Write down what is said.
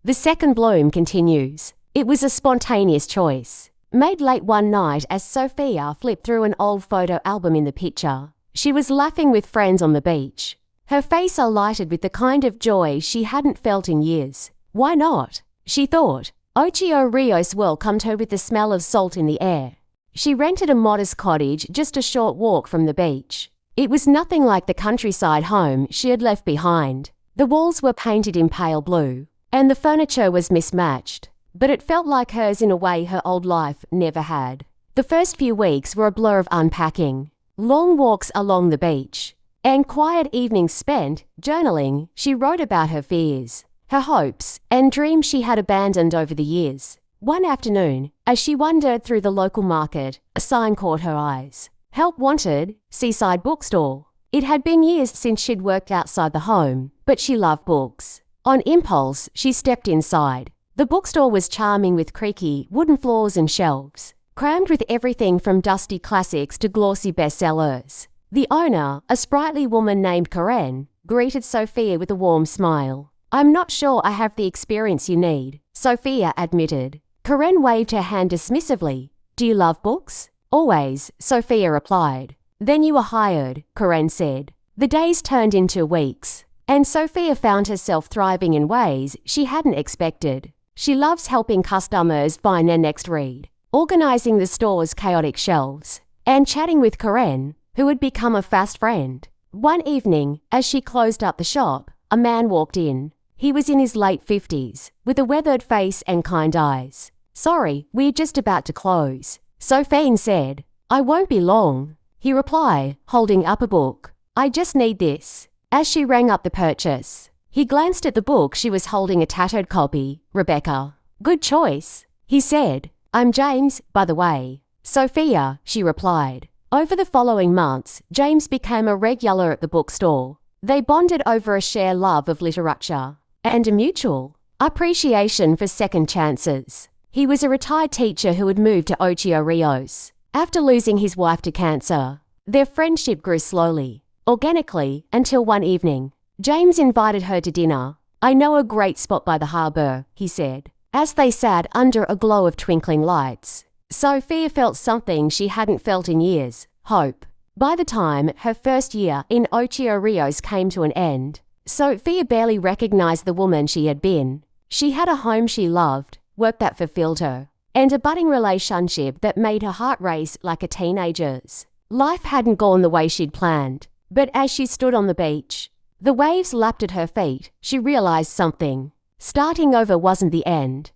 The second bloom continues. It was a spontaneous choice, made late one night as Sophia flipped through an old photo album in the picture. She was laughing with friends on the beach, her face alighted with the kind of joy she hadn't felt in years. Why not? She thought. Ocho Rios welcomed her with the smell of salt in the air. She rented a modest cottage just a short walk from the beach. It was nothing like the countryside home she had left behind. The walls were painted in pale blue, and the furniture was mismatched, but it felt like hers in a way her old life never had. The first few weeks were a blur of unpacking, long walks along the beach, and quiet evenings spent journaling. She wrote about her fears, her hopes, and dreams she had abandoned over the years. One afternoon, as she wandered through the local market, a sign caught her eyes. Help wanted, Seaside Bookstore. It had been years since she'd worked outside the home, but she loved books. On impulse, she stepped inside. The bookstore was charming with creaky wooden floors and shelves, crammed with everything from dusty classics to glossy bestsellers. The owner, a sprightly woman named Karen, greeted Sophia with a warm smile. "I'm not sure I have the experience you need," Sophia admitted. Karen waved her hand dismissively. "Do you love books?" "Always," Sophia replied. "Then you were hired," Karen said. The days turned into weeks, and Sophia found herself thriving in ways she hadn't expected. She loves helping customers find their next read, organizing the store's chaotic shelves, and chatting with Karen, who had become a fast friend. One evening, as she closed up the shop, a man walked in. He was in his late 50s, with a weathered face and kind eyes. "Sorry, we're just about to close," Sophie said. "I won't be long," he replied, holding up a book. "I just need this." As she rang up the purchase, he glanced at the book she was holding, a tattered copy. "Rebecca." "Good choice," he said. "I'm James, by the way." "Sophia," she replied. Over the following months, James became a regular at the bookstore. They bonded over a shared love of literature and a mutual appreciation for second chances. He was a retired teacher who had moved to Ocho Rios after losing his wife to cancer. Their friendship grew slowly, organically, until one evening, James invited her to dinner. "I know a great spot by the harbour," he said, as they sat under a glow of twinkling lights. Sophia felt something she hadn't felt in years: hope. By the time her first year in Ocho Rios came to an end, Sophia barely recognized the woman she had been. She had a home she loved, work that fulfilled her, and a budding relationship that made her heart race like a teenager's. Life hadn't gone the way she'd planned, but as she stood on the beach, the waves lapped at her feet, she realized something. Starting over wasn't the end.